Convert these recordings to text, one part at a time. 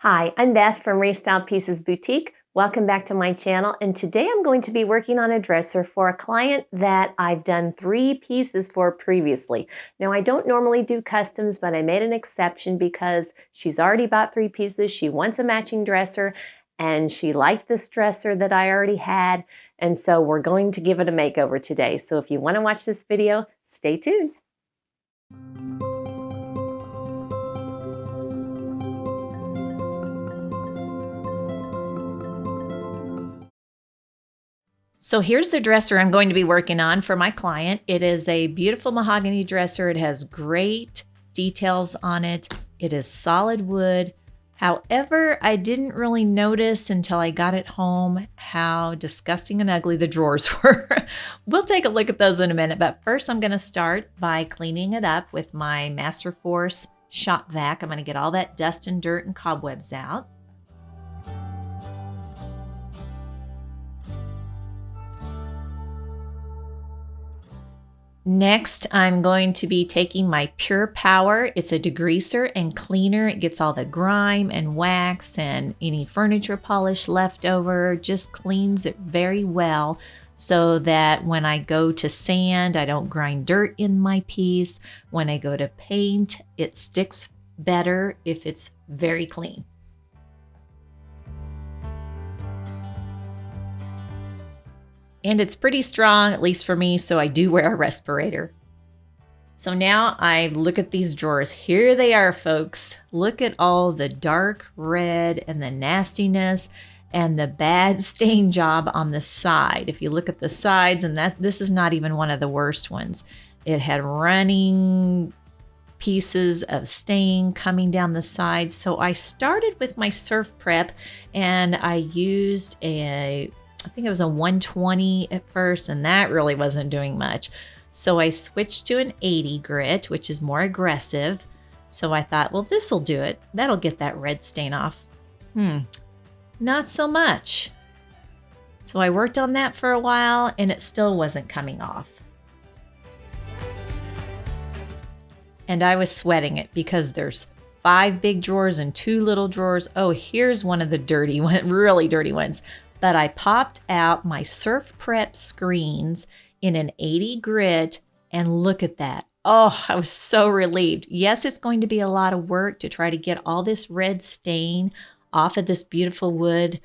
Hi, I'm Beth from Restyled Pieces Boutique. Welcome back to my channel, and today I'm going to be working on a dresser for a client that I've done 3 pieces for previously. Now, I don't normally do customs, but I made an exception because she's already bought 3 pieces. She wants a matching dresser, and she liked this dresser that I already had, and so we're going to give it a makeover today. So if you want to watch this video, stay tuned. So here's the dresser I'm going to be working on for my client. It is a beautiful mahogany dresser. It has great details on it. It is solid wood. However, I didn't really notice until I got it home how disgusting and ugly the drawers were. We'll take a look at those in a minute, but first I'm going to start by cleaning it up with my Master Force shop vac. I'm going to get all that dust and dirt and cobwebs out. Next, I'm going to be taking my Pure Power. It's a degreaser and cleaner. It gets all the grime and wax and any furniture polish left over, just cleans it very well so that when I go to sand, I don't grind dirt in my piece. When I go to paint, it sticks better if it's very clean. And it's pretty strong, at least for me, so I do wear a respirator. So now I look at these drawers. Here they are, folks. Look at all the dark red and the nastiness and the bad stain job on the side. If you look at the sides, and this is not even one of the worst ones. It had running pieces of stain coming down the sides. So I started with my surf prep, and I used I think it was a 120 at first, and that really wasn't doing much. So I switched to an 80 grit, which is more aggressive. So I thought, well, this'll do it. That'll get that red stain off. Not so much. So I worked on that for a while, and it still wasn't coming off. And I was sweating it because there's 5 big drawers and 2 little drawers. Oh, here's one of the dirty ones, really dirty ones. But I popped out my Surf Prep screens in an 80 grit, and look at that. Oh, I was so relieved. Yes, it's going to be a lot of work to try to get all this red stain off of this beautiful wood,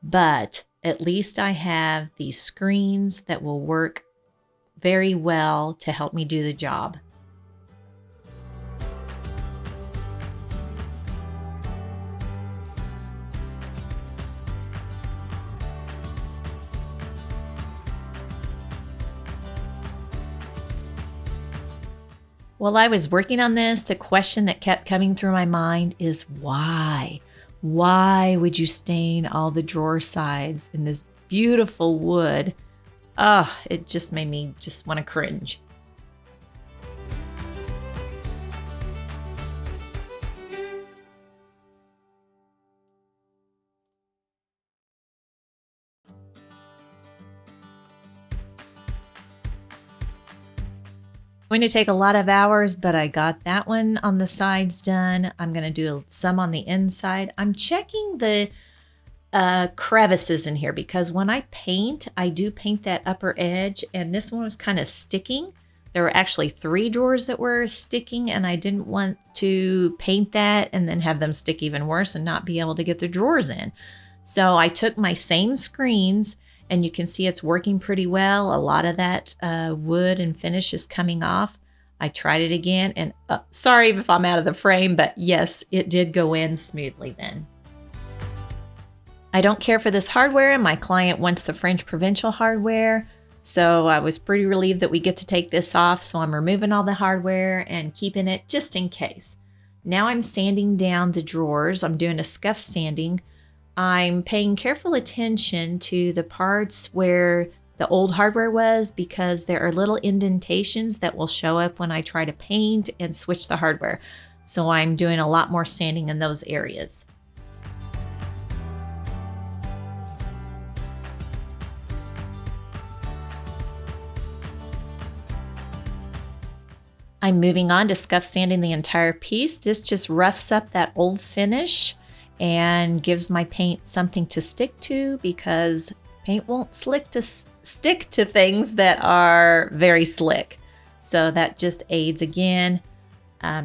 but at least I have these screens that will work very well to help me do the job. While I was working on this, the question that kept coming through my mind is why? Why would you stain all the drawer sides in this beautiful wood? Oh, it just made me just want to cringe. Going to take a lot of hours, but I got that one on the sides done. I'm going to do some on the inside. I'm checking the crevices in here because when I paint, I do paint that upper edge, and this one was kind of sticking. There were actually 3 drawers that were sticking, and I didn't want to paint that and then have them stick even worse and not be able to get the drawers in. So I took my same screens, and you can see it's working pretty well. A lot of that wood and finish is coming off. I tried it again, and sorry if I'm out of the frame, but yes, it did go in smoothly then. I don't care for this hardware, and my client wants the French Provincial hardware, so I was pretty relieved that we get to take this off, so I'm removing all the hardware and keeping it just in case. Now I'm sanding down the drawers. I'm doing a scuff sanding. I'm paying careful attention to the parts where the old hardware was because there are little indentations that will show up when I try to paint and switch the hardware. So I'm doing a lot more sanding in those areas. I'm moving on to scuff sanding the entire piece. This just roughs up that old finish and gives my paint something to stick to, because paint won't stick to things that are very slick. So that just aids again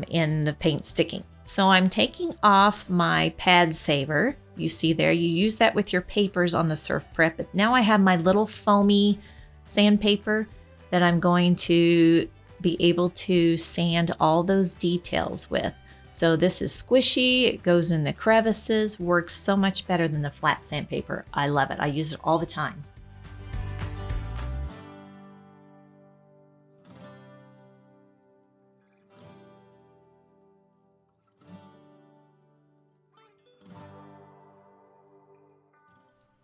in the paint sticking. So I'm taking off my pad saver. You see there, you use that with your papers on the surf prep. But now I have my little foamy sandpaper that I'm going to be able to sand all those details with. So this is squishy, it goes in the crevices, works so much better than the flat sandpaper. I love it. I use it all the time.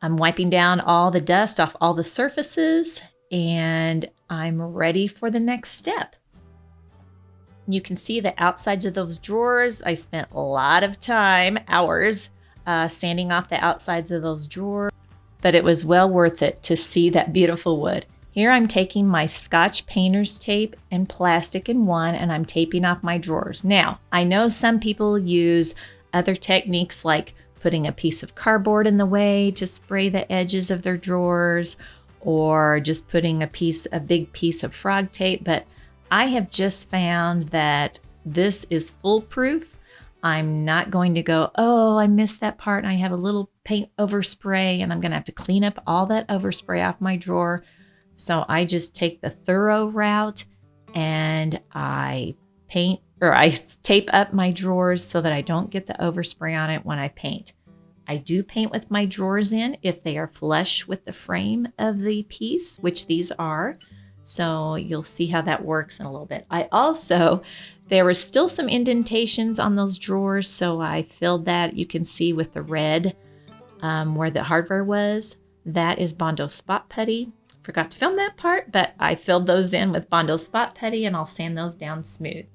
I'm wiping down all the dust off all the surfaces, and I'm ready for the next step. You can see the outsides of those drawers. I spent a lot of time, hours, sanding off the outsides of those drawers, but it was well worth it to see that beautiful wood. Here I'm taking my Scotch painter's tape and plastic in one, and I'm taping off my drawers. Now, I know some people use other techniques like putting a piece of cardboard in the way to spray the edges of their drawers, or just putting a big piece of frog tape, but I have just found that this is foolproof. I'm not going to go, oh, I missed that part and I have a little paint overspray and I'm going to have to clean up all that overspray off my drawer. So I just take the thorough route and I tape up my drawers so that I don't get the overspray on it when I paint. I do paint with my drawers in if they are flush with the frame of the piece, which these are. So you'll see how that works in a little bit. There was still some indentations on those drawers, so I filled that. You can see with the red where the hardware was. That is Bondo Spot Putty. Forgot to film that part, but I filled those in with Bondo Spot Putty, and I'll sand those down smooth.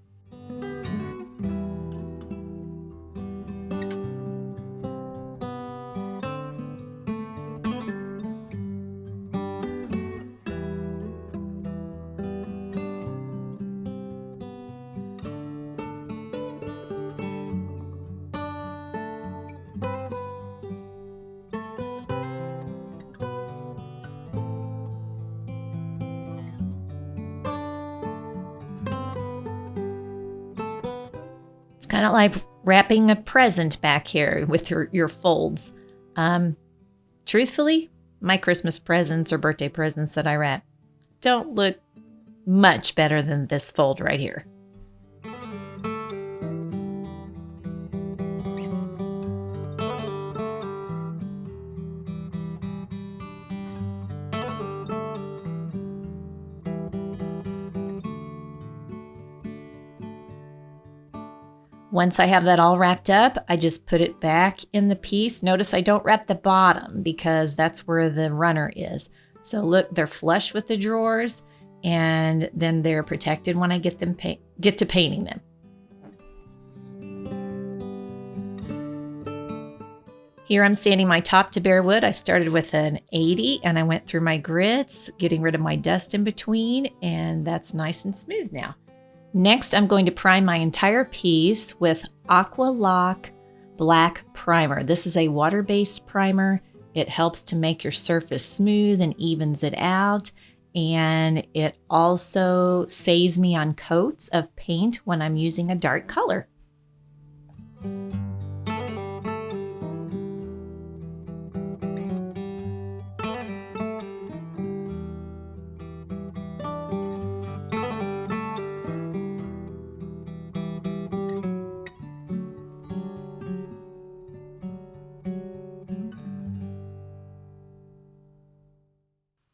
Kind of like wrapping a present back here with your folds. Truthfully, my Christmas presents or birthday presents that I wrap don't look much better than this fold right here. Once I have that all wrapped up, I just put it back in the piece. Notice I don't wrap the bottom because that's where the runner is. So look, they're flush with the drawers, and then they're protected when I get to painting them. Here I'm sanding my top to bare wood. I started with an 80 and I went through my grits, getting rid of my dust in between, and that's nice and smooth now. Next, I'm going to prime my entire piece with Aqua Lock Black Primer. This is a water-based primer. It helps to make your surface smooth and evens it out. And it also saves me on coats of paint when I'm using a dark color.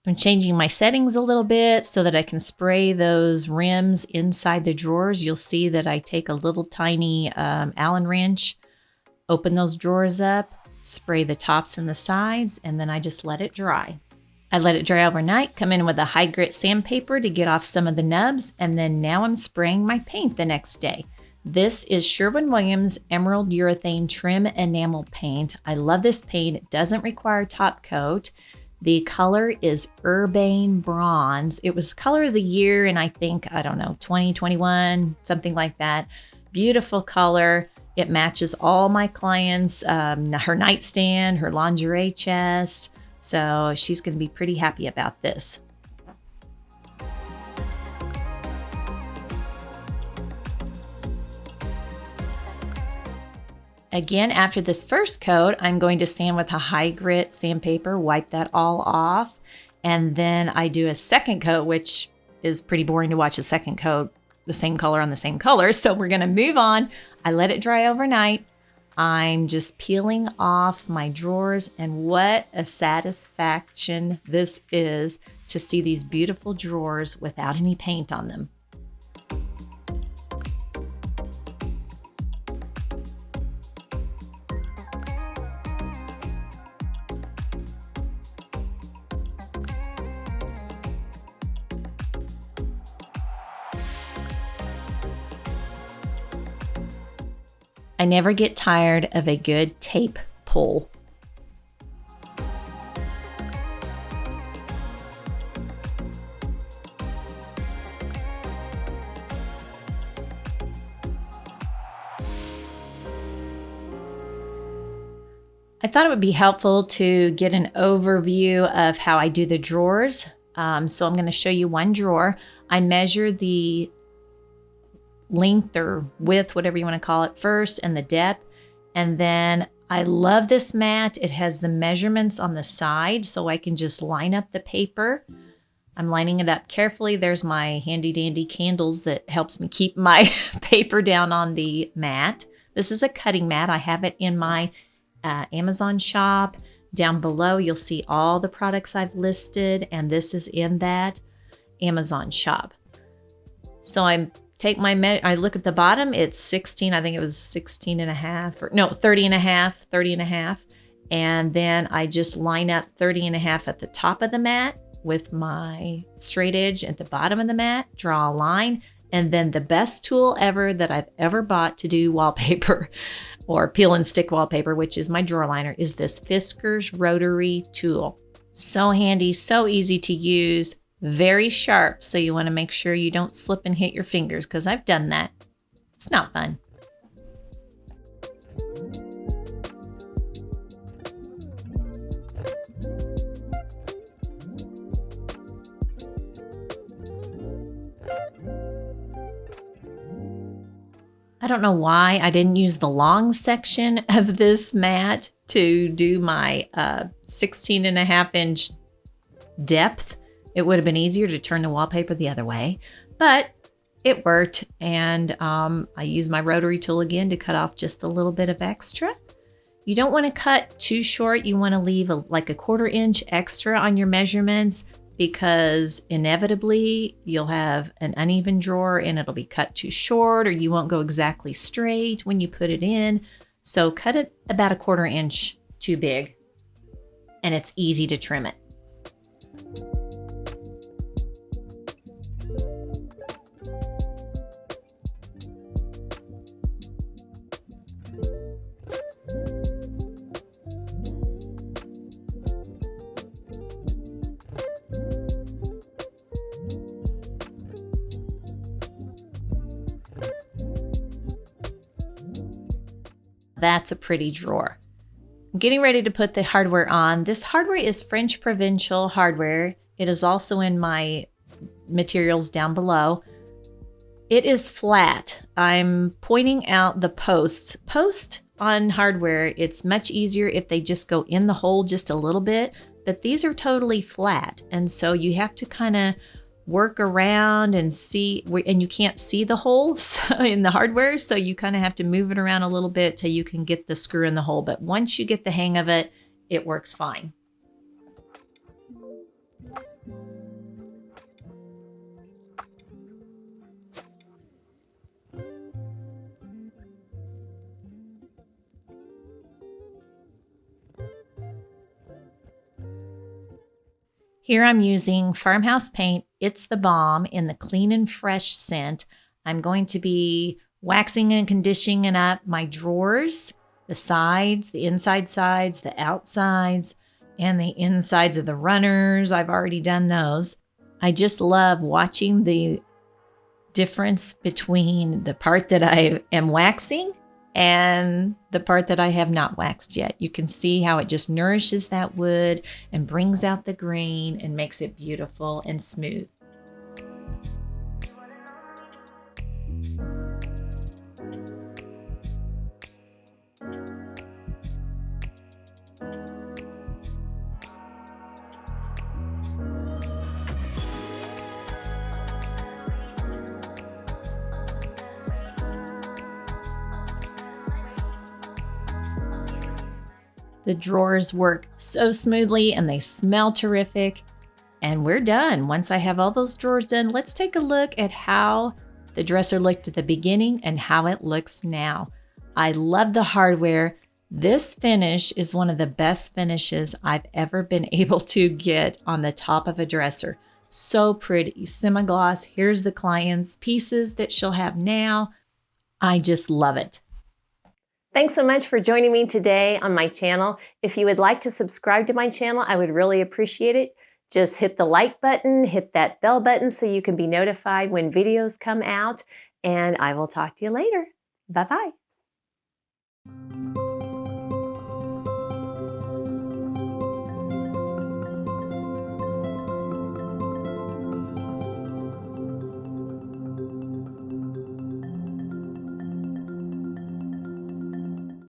I'm changing my settings a little bit so that I can spray those rims inside the drawers. You'll see that I take a little tiny Allen wrench, open those drawers up, spray the tops and the sides, and then I just let it dry. I let it dry overnight, come in with a high grit sandpaper to get off some of the nubs, and then now I'm spraying my paint the next day. This is Sherwin-Williams Emerald Urethane Trim Enamel Paint. I love this paint. It doesn't require top coat. The color is Urbane Bronze. It was color of the year in, I think, 2021, something like that. Beautiful color. It matches all my clients, her nightstand, her lingerie chest. So she's going to be pretty happy about this. Again, after this first coat, I'm going to sand with a high grit sandpaper, wipe that all off. And then I do a second coat, which is pretty boring to watch a second coat, the same color on the same color. So we're going to move on. I let it dry overnight. I'm just peeling off my drawers, and what a satisfaction this is to see these beautiful drawers without any paint on them. I never get tired of a good tape pull. I thought it would be helpful to get an overview of how I do the drawers. So I'm going to show you one drawer. I measure the length or width, whatever you want to call it, first, and the depth. And then I love this mat. It has the measurements on the side, so I can just line up the paper. I'm lining it up carefully. There's my handy dandy candles that helps me keep my paper down on the mat. This is a cutting mat. I have it in my Amazon shop. Down below, you'll see all the products I've listed, and this is in that Amazon shop. So I look at the bottom, it's 16, I think it was 16 and a half, or no, 30 and a half. And then I just line up 30 and a half at the top of the mat with my straight edge at the bottom of the mat, draw a line. And then the best tool ever that I've ever bought to do wallpaper or peel and stick wallpaper, which is my drawer liner, is this Fiskars rotary tool. So handy, so easy to use. Very sharp, so you want to make sure you don't slip and hit your fingers, because I've done that. It's not fun. I don't know why I didn't use the long section of this mat to do my 16 and a half inch depth. It would have been easier to turn the wallpaper the other way, but it worked. And I used my rotary tool again to cut off just a little bit of extra. You don't want to cut too short. You want to leave like a 1/4 inch extra on your measurements, because inevitably you'll have an uneven drawer and it'll be cut too short, or you won't go exactly straight when you put it in. So cut it about a 1/4 inch too big, and it's easy to trim it. That's a pretty drawer. I'm getting ready to put the hardware on. This hardware is French Provincial hardware. It is also in my materials down below. It is flat. I'm pointing out the posts. Post on hardware, it's much easier if they just go in the hole just a little bit, but these are totally flat. And so you have to kind of work around and see, and you can't see the holes in the hardware, so you kind of have to move it around a little bit till you can get the screw in the hole. But once you get the hang of it, it works fine. Here I'm using Farmhouse Paint, It's the Bomb, in the Clean and Fresh scent. I'm going to be waxing and conditioning up my drawers, the sides, the inside sides, the outsides, and the insides of the runners. I've already done those. I just love watching the difference between the part that I am waxing and the part that I have not waxed yet. You can see how it just nourishes that wood and brings out the grain and makes it beautiful and smooth. The drawers work so smoothly and they smell terrific. And we're done. Once I have all those drawers done, let's take a look at how the dresser looked at the beginning and how it looks now. I love the hardware. This finish is one of the best finishes I've ever been able to get on the top of a dresser. So pretty. Semi-gloss. Here's the client's pieces that she'll have now. I just love it. Thanks so much for joining me today on my channel. If you would like to subscribe to my channel, I would really appreciate it. Just hit the like button, hit that bell button so you can be notified when videos come out, and I will talk to you later. Bye-bye.